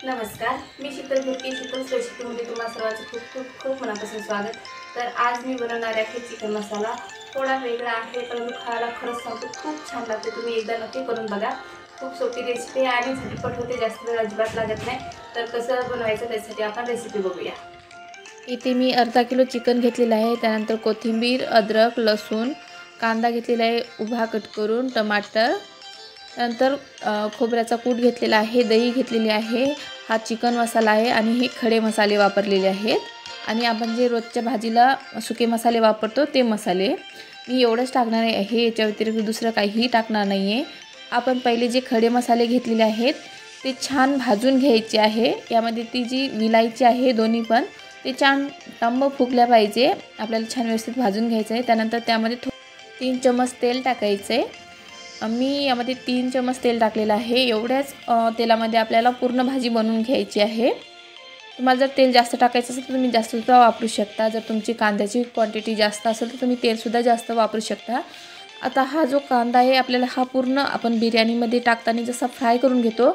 नमस्कार, मी शीतल भुर्की. शीतल्स रेसिपीमध्ये तुम्हा सर्वांचं खूप खूप खूप मनापासून स्वागत. तर आज मी बनवणार आहे चिकन मसाला. थोडा वेगळा आहे परंतु खायला खरंच सांगतो खूप छान लागते. तुम्ही एकदा नक्की करून बघा. खूप सोपी रेसिपी आहे आणि झटपट होते, जास्त वेळ अजिबात लागत नाही. तर कसं बनवायचं त्यासाठी आपण रेसिपी बघूया. इथे मी अर्धा किलो चिकन घेतलेलं आहे. त्यानंतर कोथिंबीर, अद्रक, लसूण, कांदा घेतलेला आहे उभा कट करून, टमाटर, नंतर खोबऱ्याचा कूट घेतलेला आहे, दही घेतलेली आहे, हा चिकन मसाला आहे आणि हे खडे मसाले वापरलेले आहेत. आणि आपण जे रोजच्या भाजीला सुके मसाले वापरतो ते मसाले मी एवढंच टाकणार आहे. याच्या व्यतिरिक्त दुसरं काहीही टाकणार नाही आहे. आपण पहिले जे खडे मसाले घेतलेले आहेत ते छान भाजून घ्यायचे आहे. यामध्ये ती जी विलायची आहे दोन्ही पण ते छान टम्म फुगल्या पाहिजे. आपल्याला छान व्यवस्थित भाजून घ्यायचं आहे. त्यानंतर त्यामध्ये 3 चमच तेल टाकायचं आहे. मी यामध्ये 3 चमच तेल टाकलेलं आहे. एवढ्याच तेलामध्ये आपल्याला पूर्ण भाजी बनवून घ्यायची आहे. तुम्हाला जर तेल जास्त टाकायचं असेल तर तुम्ही जास्तसुद्धा वापरू शकता. जर तुमची कांद्याची क्वांटिटी जास्त असेल तर तुम्ही तेलसुद्धा जास्त वापरू शकता. आता हा जो कांदा आहे आपल्याला हा पूर्ण आपण बिर्याणीमध्ये टाकताना जसा फ्राय करून घेतो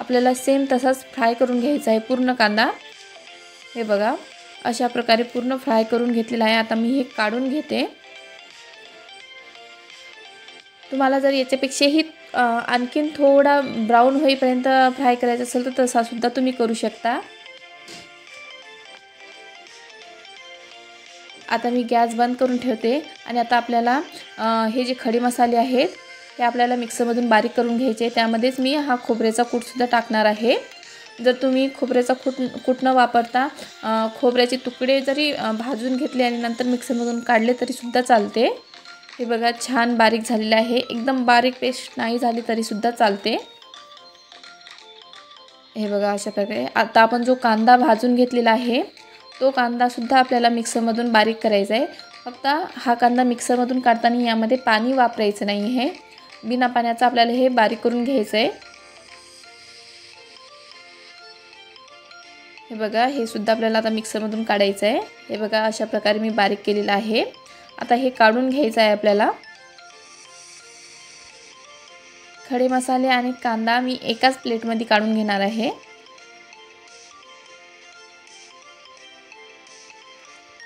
आपल्याला सेम तसाच फ्राय करून घ्यायचा आहे पूर्ण कांदा. हे बघा अशा प्रकारे पूर्ण फ्राय करून घेतलेला आहे. आता मी हे काढून घेते. तुम्हाला जर याच्यापेक्षाही आणखीन थोडा ब्राऊन होईपर्यंत फ्राय करायचं असेल तर तसा सुद्धा तुम्ही करू शकता. आता मी गॅस बंद करून ठेवते आणि आता आपल्याला हे जे खडे मसाले आहेत ते आपल्याला मिक्सरमधून बारीक करून घ्यायचे. त्यामध्येच मी हा खोबऱ्याचा कूटसुद्धा टाकणार आहे. जर तुम्ही खोबऱ्याचा कूट न वापरता खोबऱ्याचे तुकडे जरी भाजून घेतले आणि नंतर मिक्सरमधून काढले तरीसुद्धा चालते. हे बघा छान बारीक झालेलं आहे. एकदम बारीक पेस्ट नाही झाली तरीसुद्धा चालते. हे बघा अशा प्रकारे. आता आपण जो कांदा भाजून घेतलेला आहे तो कांदासुद्धा आपल्याला मिक्सरमधून बारीक करायचा आहे. फक्त हा कांदा मिक्सरमधून काढताना यामध्ये पाणी वापरायचं नाही आहे. बिना पाण्याचं आपल्याला हे बारीक करून घ्यायचं आहे. हे बघा हे सुद्धा आपल्याला आता मिक्सरमधून काढायचं आहे. हे बघा अशा प्रकारे मी बारीक केलेलं आहे. आता हे काढून घ्यायचं आहे आपल्याला. खडे मसाले आणि कांदा मी एकाच प्लेटमध्ये काढून घेणार आहे.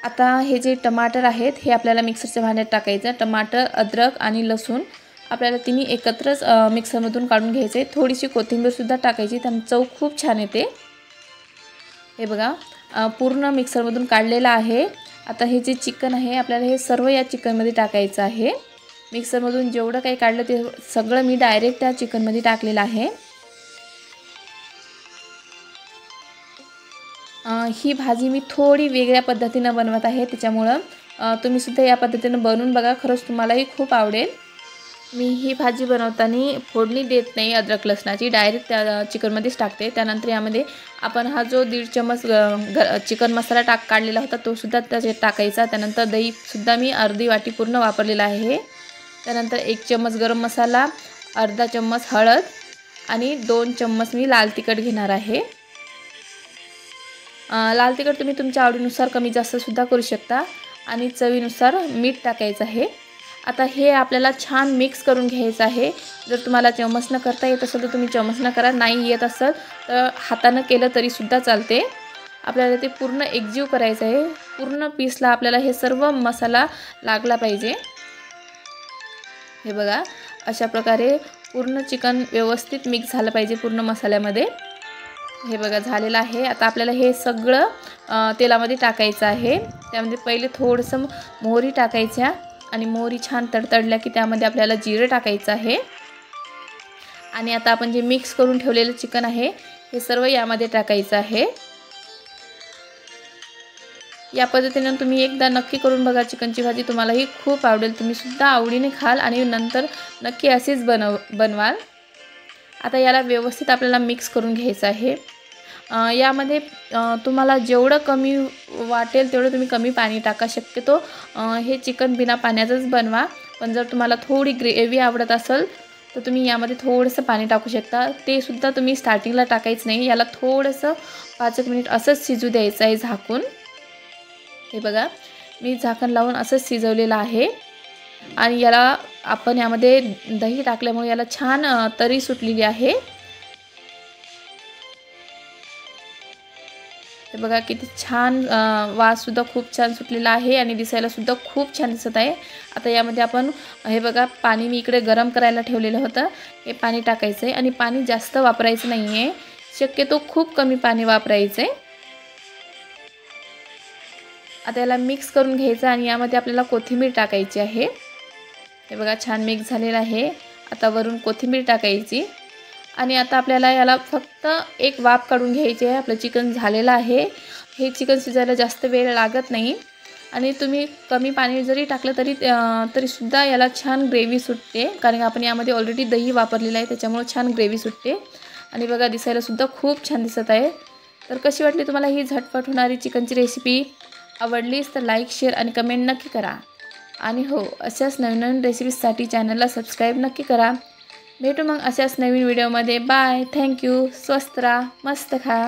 आता हे जे टमाटर आहेत हे आपल्याला मिक्सरच्या भांड्यात टाकायचं. टमाटर, अद्रक आणि लसूण आपल्याला तिन्ही एकत्रच मिक्सरमधून काढून घ्यायचे. थोडीशी कोथिंबीरसुद्धा टाकायची, त्यामुळे चव खूप छान येते. हे बघा पूर्ण मिक्सरमधून काढलेलं आहे. आता हे जे चिकन आहे आपल्याला हे सर्व या चिकनमध्ये टाकायचं आहे. मिक्सरमधून जेवढं काही काढलं ते सगळं मी डायरेक्ट त्या चिकनमध्ये टाकलेलं आहे. ही भाजी मी थोडी वेगळ्या पद्धतीनं बनवत आहे, त्याच्यामुळं तुम्हीसुद्धा या पद्धतीनं बनवून बघा. खरंच तुम्हालाही खूप आवडेल. मी ही भाजी बनवताना फोडणी देत नाही अद्रक लसणाची, डायरेक्ट त्या चिकनमध्येच टाकते. त्यानंतर यामध्ये आपण हा जो 1.5 चमच चिकन मसाला काढलेला होता तो सुद्धा त्याच्यात टाकायचा. त्यानंतर दहीसुद्धा मी अर्धी वाटी पूर्ण वापरलेला आहे. त्यानंतर 1 चमच गरम मसाला, अर्धा चम्मच हळद आणि 2 चम्मच मी लाल तिखट घेणार आहे. लाल तिखट तुम्ही तुमच्या आवडीनुसार कमी जास्तसुद्धा करू शकता आणि चवीनुसार मीठ टाकायचं आहे. आता हे आपल्याला छान मिक्स करून घ्यायचं आहे. जर तुम्हाला चमचनं करता येत असेल तर तुम्ही चमचनं करा, नाही येत असेल तर हातानं केलं तरीसुद्धा चालते. आपल्याला ते पूर्ण एकजीव करायचं आहे. पूर्ण पीसला आपल्याला हे सर्व मसाला लागला पाहिजे. हे बघा अशा प्रकारे पूर्ण चिकन व्यवस्थित मिक्स झालं पाहिजे पूर्ण मसाल्यामध्ये. हे बघा झालेलं आहे. आता आपल्याला हे सगळं तेलामध्ये टाकायचं आहे. त्यामध्ये पहिले थोडंसं मोहरी टाकायच्या आणि मोहरी छान तडतडल्या की त्यामध्ये आपल्याला जिरं टाकायचं आहे. आणि आता आपण जे मिक्स करून ठेवलेलं चिकन आहे हे सर्व यामध्ये टाकायचं आहे. या पद्धतीने तुम्ही एकदा नक्की करून बघा. चिकनची भाजी तुम्हालाही खूप आवडेल. तुम्हीसुद्धा आवडीने खाल आणि नंतर नक्की अशीच बनवाल. आता याला व्यवस्थित आपल्याला मिक्स करून घ्यायचं आहे. यामध्ये तुम्हाला जेवढं कमी वाटेल तेवढं तुम्ही कमी पाणी टाका. शक्यतो हे चिकन बिना पाण्याचंच बनवा. पण जर तुम्हाला थोडी ग्रेव्ही आवडत असेल तर तुम्ही यामध्ये थोडंसं पाणी टाकू शकता. ते सुद्धा तुम्ही स्टार्टिंगला टाकायचं नाही. याला थोडंसं 5 मिनिट असंच शिजू द्यायचं आहे झाकून. हे बघा मी झाकण लावून असंच शिजवलेलं आहे. आणि याला आपण यामध्ये दही टाकल्यामुळे याला छान तरी सुटलेली आहे. हे बघा किती छान वाससुद्धा खूप छान सुटलेला आहे आणि दिसायलासुद्धा खूप छान दिसत आहे. आता यामध्ये आपण हे बघा पाणी मी इकडे गरम करायला ठेवलेलं होतं, हे पाणी टाकायचं आहे आणि पाणी जास्त वापरायचं नाही आहे, शक्यतो खूप कमी पाणी वापरायचं आहे. आता याला मिक्स करून घ्यायचं आणि यामध्ये आपल्याला कोथिंबीर टाकायची आहे. हे बघा छान मिक्स झालेलं आहे. आता वरून कोथिंबीर टाकायची आणि आता आपल्याला याला फक्त एक वाफ काढून घ्यायची आहे. आपलं चिकन झालेलं आहे. हे चिकन शिजायला जास्त वेळ लागत नाही आणि तुम्ही कमी पाणी जरी टाकलं तरीसुद्धा याला छान ग्रेव्ही सुटते, कारण आपण यामध्ये ऑलरेडी दही वापरलेलं आहे, त्याच्यामुळे छान ग्रेव्ही सुटते. आणि बघा दिसायलासुद्धा खूप छान दिसत आहे. तर कशी वाटली तुम्हाला ही झटपट होणारी चिकनची रेसिपी? आवडलीच तर लाईक, शेअर आणि कमेंट नक्की करा. आणि हो, अशाच नवीन नवीन रेसिपीजसाठी चॅनलला सबस्क्राईब नक्की करा. भेटू मग अशाच नवीन व्हिडिओमध्ये. बाय. थँक्यू. स्वस्त राहा, मस्त खा.